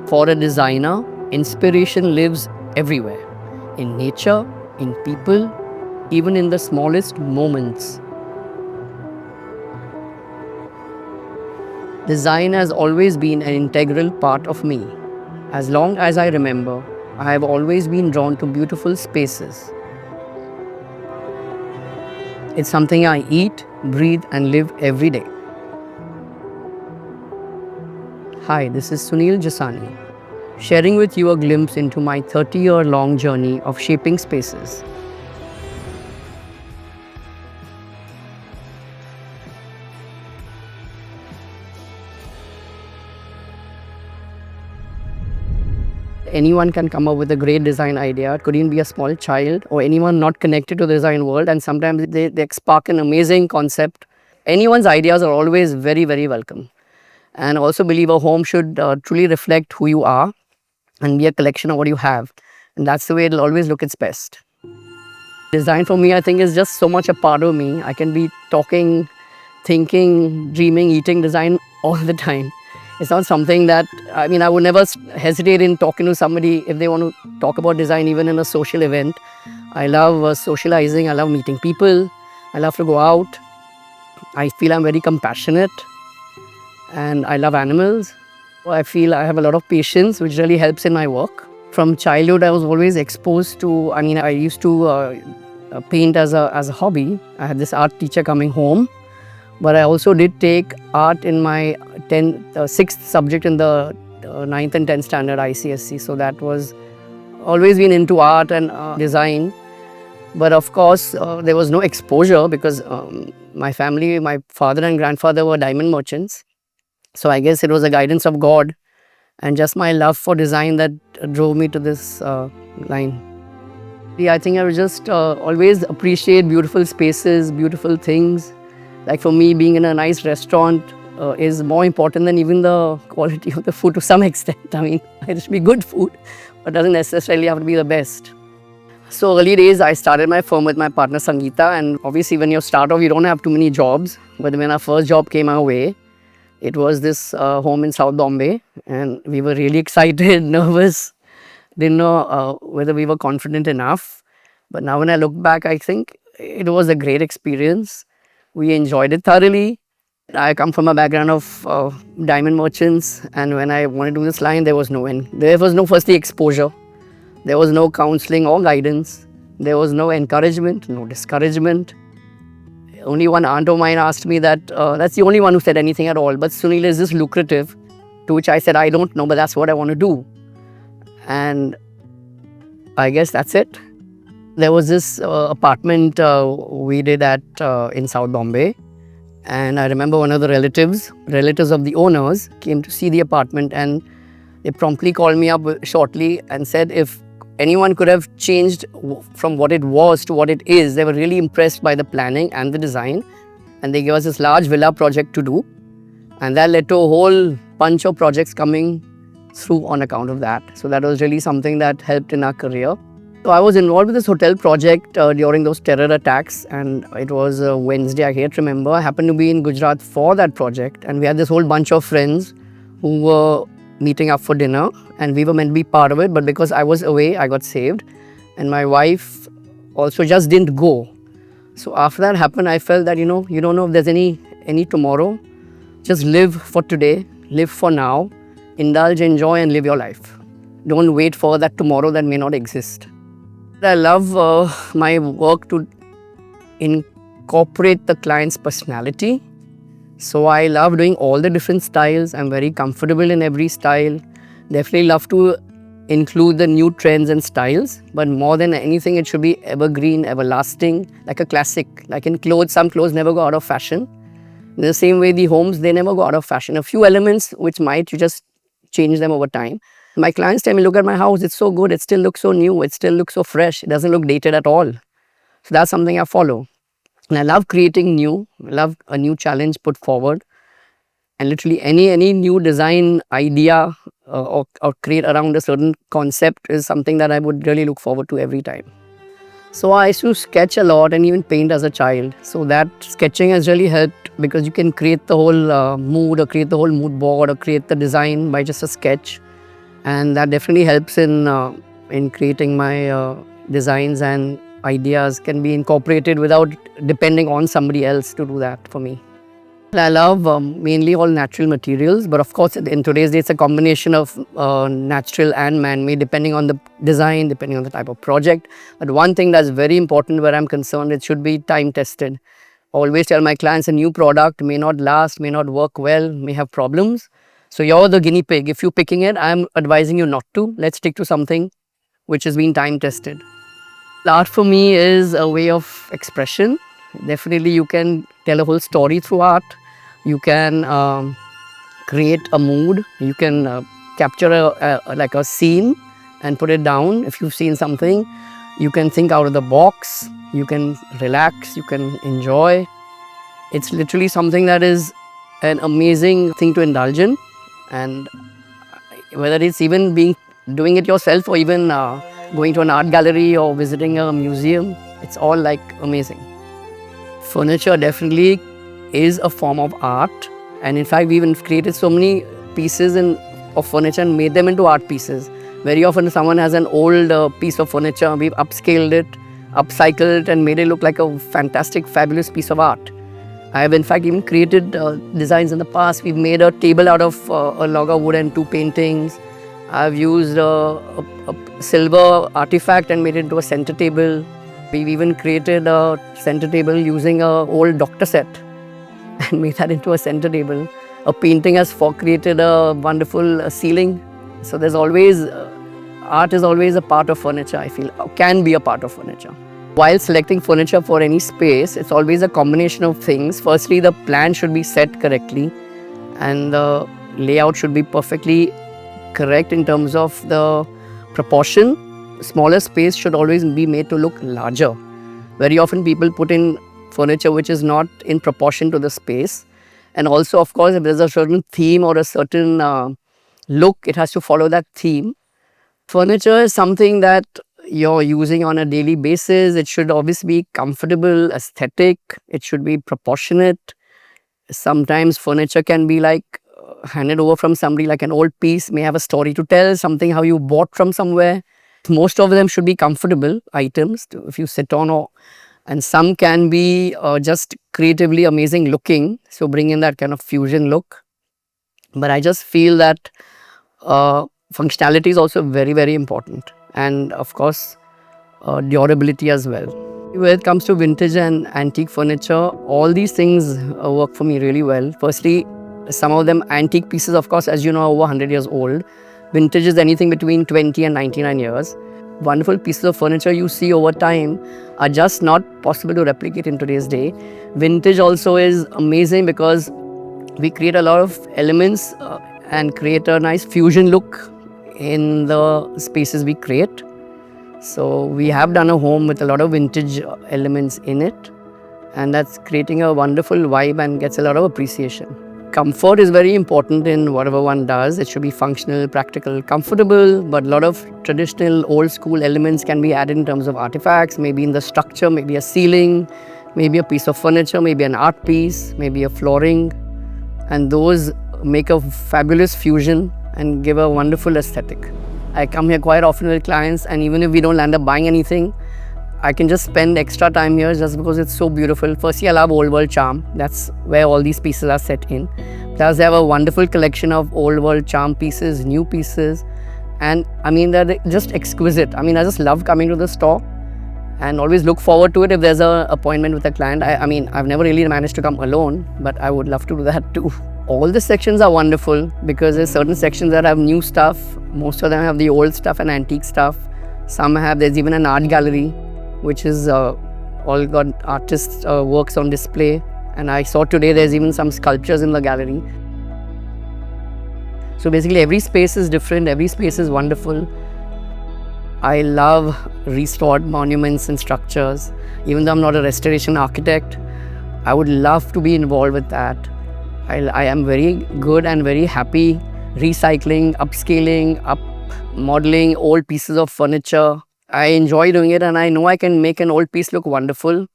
For a designer, inspiration lives everywhere, in nature, in people, even in the smallest moments. Design has always been an integral part of me. As long as I remember, I have always been drawn to beautiful spaces. It's something I eat, breathe, and live every day. Hi, this is Sunil Jasani, sharing with you a glimpse into my 30-year-long journey of shaping spaces. Anyone can come up with a great design idea. It could even be a small child or anyone not connected to the design world, and sometimes they spark an amazing concept. Anyone's ideas are always very, very welcome. And also believe a home should truly reflect who you are and be a collection of what you have. And that's the way it'll always look its best. Design for me, I think, is just so much a part of me. I can be talking, thinking, dreaming, eating design all the time. It's not something that, I would never hesitate in talking to somebody if they want to talk about design, even in a social event. I love socializing, I love meeting people, I love to go out. I feel I'm very compassionate and I love animals. I feel I have a lot of patience, which really helps in my work. From childhood, I was always exposed to, I used to paint as a hobby. I had this art teacher coming home, but I also did take art in my 6th subject in the 9th and 10th standard ICSE. So that was always been into art and design. But of course, there was no exposure because my family, my father and grandfather were diamond merchants. So I guess it was a guidance of God and just my love for design that drove me to this line. Yeah, I think I would just always appreciate beautiful spaces, beautiful things. Like for me, being in a nice restaurant is more important than even the quality of the food to some extent. It should be good food, but doesn't necessarily have to be the best. So early days, I started my firm with my partner Sangeeta, and obviously when you start off, you don't have too many jobs. But when our first job came our way, it was this home in South Bombay, and we were really excited, nervous, didn't know whether we were confident enough. But now when I look back, I think it was a great experience. We enjoyed it thoroughly. I come from a background of diamond merchants, and when I wanted to do this line, there was no firstly exposure. There was no counseling or guidance. There was no encouragement, no discouragement. Only one aunt of mine asked me that, that's the only one who said anything at all. But Sunil, is this lucrative? To which I said, I don't know, but that's what I want to do. And I guess that's it. There was this apartment we did at in South Bombay. And I remember one of the relatives of the owners came to see the apartment, and they promptly called me up shortly and said if anyone could have changed from what it was to what it is. They were really impressed by the planning and the design, and they gave us this large villa project to do, and that led to a whole bunch of projects coming through on account of that. So that was really something that helped in our career. So I was involved with this hotel project during those terror attacks, and it was a Wednesday, I can't remember. I happened to be in Gujarat for that project, and we had this whole bunch of friends who were meeting up for dinner, and we were meant to be part of it, but because I was away, I got saved, and my wife also just didn't go. So after that happened, I felt that, you don't know if there's any tomorrow. Just live for today, live for now, indulge, enjoy, and live your life. Don't wait for that tomorrow that may not exist. I love my work to incorporate the client's personality. So I love doing all the different styles. I'm very comfortable in every style. Definitely love to include the new trends and styles. But more than anything, it should be evergreen, everlasting, like a classic. Like in clothes, some clothes never go out of fashion. In the same way, the homes, they never go out of fashion. A few elements which might, you just change them over time. My clients tell me, look at my house, it's so good, it still looks so new, it still looks so fresh, it doesn't look dated at all. So that's something I follow. And I love creating new, I love a new challenge put forward. And literally any new design idea or create around a certain concept is something that I would really look forward to every time. So I used to sketch a lot and even paint as a child. So that sketching has really helped because you can create the whole mood or create the whole mood board or create the design by just a sketch. And that definitely helps in creating my designs, and ideas can be incorporated without depending on somebody else to do that for me. I love mainly all natural materials, but of course in today's day it's a combination of natural and man-made depending on the design, depending on the type of project. But one thing that's very important where I'm concerned, it should be time tested. I always tell my clients a new product may not last, may not work well, may have problems. So you're the guinea pig. If you're picking it, I'm advising you not to. Let's stick to something which has been time tested. Art for me is a way of expression. Definitely you can tell a whole story through art. You can create a mood. You can capture like a scene and put it down. If you've seen something, you can think out of the box. You can relax. You can enjoy. It's literally something that is an amazing thing to indulge in, and whether it's even doing it yourself or even going to an art gallery or visiting a museum, it's all like amazing. Furniture definitely is a form of art, and in fact we even created so many pieces of furniture and made them into art pieces. Very often someone has an old piece of furniture, we've upscaled it, upcycled it and made it look like a fantastic, fabulous piece of art. I have in fact even created designs in the past. We've made a table out of a log of wood and 2 paintings. I've used a silver artifact and made it into a center table. We've even created a center table using an old doctor set and made that into a center table. A painting has created a wonderful ceiling. So there's always, art is always a part of furniture, I feel, or can be a part of furniture. While selecting furniture for any space, it's always a combination of things. Firstly, the plan should be set correctly and the layout should be perfectly correct in terms of the proportion. Smaller space should always be made to look larger. Very often people put in furniture which is not in proportion to the space. And also, of course, if there's a certain theme or a certain look, it has to follow that theme. Furniture is something that you're using on a daily basis. It should obviously be comfortable, aesthetic, it should be proportionate. Sometimes furniture can be like handed over from somebody, like an old piece may have a story to tell, something how you bought from somewhere. Most of them should be comfortable items if you sit on, and some can be just creatively amazing looking, so bring in that kind of fusion look. But I just feel that functionality is also very, very important, and of course durability as well. When it comes to vintage and antique furniture, all these things work for me really well. Firstly, some of them antique pieces, of course, as you know, are over 100 years old. Vintage is anything between 20 and 99 years. Wonderful pieces of furniture you see over time are just not possible to replicate in today's day. Vintage also is amazing because we create a lot of elements and create a nice fusion look in the spaces we create. So we have done a home with a lot of vintage elements in it, and that's creating a wonderful vibe and gets a lot of appreciation. Comfort is very important in whatever one does. It should be functional, practical, comfortable, but a lot of traditional old school elements can be added in terms of artifacts, maybe in the structure, maybe a ceiling, maybe a piece of furniture, maybe an art piece, maybe a flooring, and those make a fabulous fusion and give a wonderful aesthetic. I come here quite often with clients, and even if we don't end up buying anything, I can just spend extra time here just because it's so beautiful. Firstly, I love old world charm. That's where all these pieces are set in. Plus, they have a wonderful collection of old world charm pieces, new pieces, and I mean, they're just exquisite. I mean, I just love coming to the store and always look forward to it if there's an appointment with a client. I mean, I've never really managed to come alone, but I would love to do that too. All the sections are wonderful because there's certain sections that have new stuff. Most of them have the old stuff and antique stuff. Some have, there's even an art gallery, which is all got artists' works on display. And I saw today there's even some sculptures in the gallery. So basically every space is different, every space is wonderful. I love restored monuments and structures. Even though I'm not a restoration architect, I would love to be involved with that. I am very good and very happy recycling, upscaling, modeling old pieces of furniture I enjoy doing it, and I know I can make an old piece look wonderful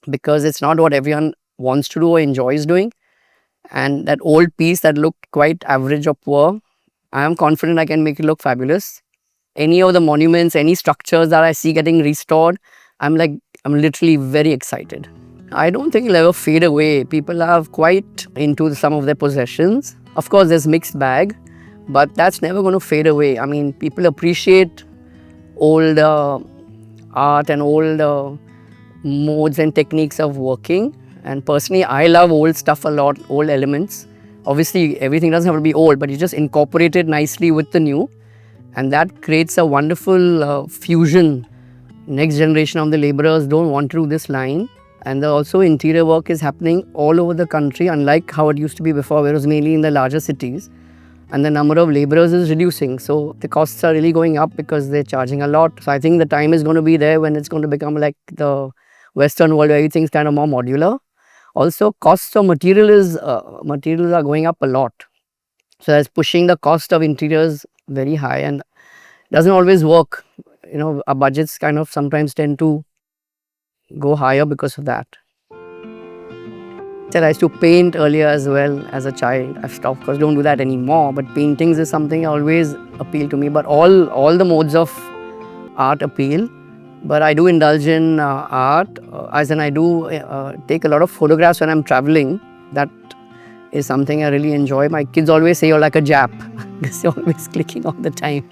because it's not what everyone wants to do or enjoys doing. And that old piece that looked quite average or poor, I am confident I can make it look fabulous. Any of the monuments, any structures that I see getting restored, I'm literally very excited. I don't think it'll ever fade away. People are quite into some of their possessions. Of course, there's mixed bag, but that's never going to fade away. I mean, people appreciate old art and old modes and techniques of working. And personally, I love old stuff a lot, old elements. Obviously, everything doesn't have to be old, but you just incorporate it nicely with the new. And that creates a wonderful fusion. Next generation of the laborers don't want to do this line. And also interior work is happening all over the country, unlike how it used to be before, where it was mainly in the larger cities. And the number of laborers is reducing. So the costs are really going up because they're charging a lot. So I think the time is going to be there when it's going to become like the Western world, where everything's kind of more modular. Also, costs of materials are going up a lot. So that's pushing the cost of interiors very high, and doesn't always work. You know, our budgets kind of sometimes tend to go higher because of that. I used to paint earlier as well as a child. I've stopped, of course, don't do that anymore, but paintings is something always appealed to me. But all the modes of art appeal. But I do indulge in art, as in I do take a lot of photographs when I'm traveling. That is something I really enjoy. My kids always say you're like a Jap because you're always clicking all the time.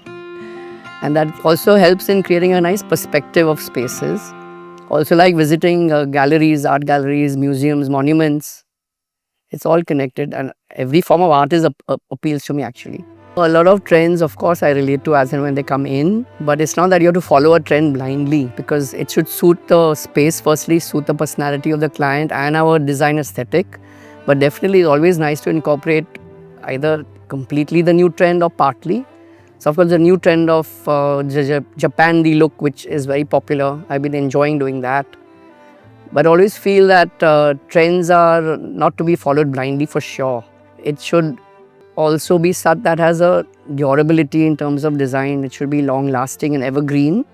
And that also helps in creating a nice perspective of spaces. Also like visiting galleries, art galleries, museums, monuments. It's all connected, and every form of art appeals to me actually. A lot of trends, of course, I relate to as and when they come in, but it's not that you have to follow a trend blindly, because it should suit the space firstly, suit the personality of the client and our design aesthetic. But definitely it's always nice to incorporate either completely the new trend or partly. So of course the new trend of Japan look, which is very popular, I've been enjoying doing that. But I always feel that trends are not to be followed blindly for sure. It should also be such that has a durability in terms of design. It should be long lasting and evergreen.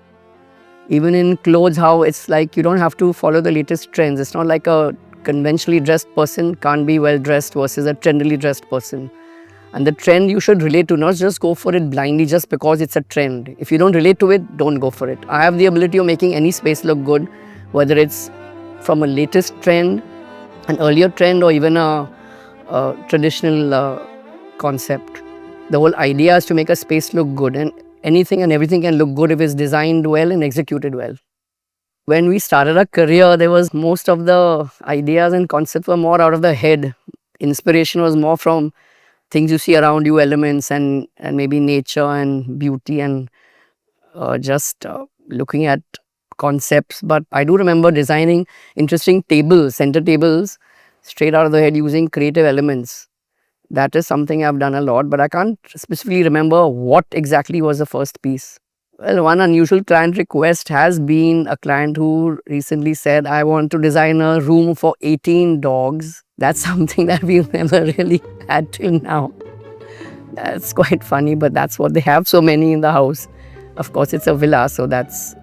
Even in clothes, how it's like you don't have to follow the latest trends. It's not like a conventionally dressed person can't be well dressed versus a trendily dressed person. And the trend you should relate to, not just go for it blindly just because it's a trend. If you don't relate to it, don't go for it. I have the ability of making any space look good, whether it's from a latest trend, an earlier trend, or even a traditional concept. The whole idea is to make a space look good, and anything and everything can look good if it's designed well and executed well. When we started our career, there was most of the ideas and concepts were more out of the head. Inspiration was more from things you see around you, elements and maybe nature and beauty, and just looking at concepts. But I do remember designing interesting tables, center tables, straight out of the head using creative elements. That is something I've done a lot, but I can't specifically remember what exactly was the first piece. Well, one unusual client request has been a client who recently said, I want to design a room for 18 dogs. That's something that we've never really had till now. That's quite funny, but that's what they have, so many in the house. Of course, it's a villa, so that's,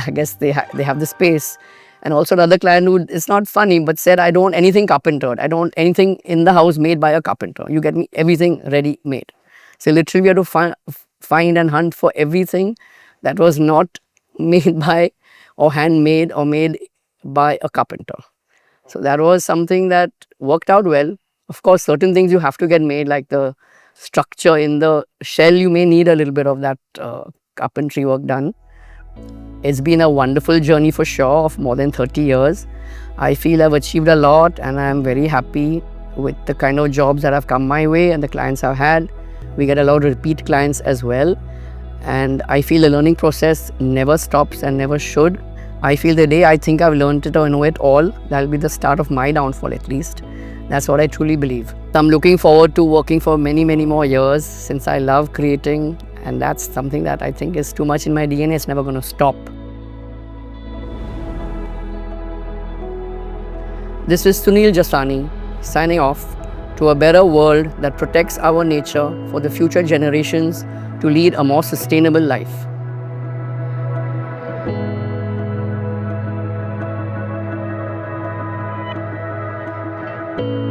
I guess they have the space. And also another client who is not funny, but said, I don't want anything carpentered. I don't want anything in the house made by a carpenter. You get me everything ready made. So literally we had to find and hunt for everything that was not made by or handmade or made by a carpenter. So that was something that worked out well. Of course, certain things you have to get made, like the structure in the shell, you may need a little bit of that carpentry work done. It's been a wonderful journey for sure of more than 30 years. I feel I've achieved a lot, and I'm very happy with the kind of jobs that have come my way and the clients I've had. We get a lot of repeat clients as well. And I feel the learning process never stops and never should. I feel the day I think I've learned it or know it all, that'll be the start of my downfall at least. That's what I truly believe. I'm looking forward to working for many, many more years, since I love creating, and that's something that I think is too much in my DNA. It's never going to stop. This is Sunil Jasani signing off to a better world that protects our nature for the future generations to lead a more sustainable life. you.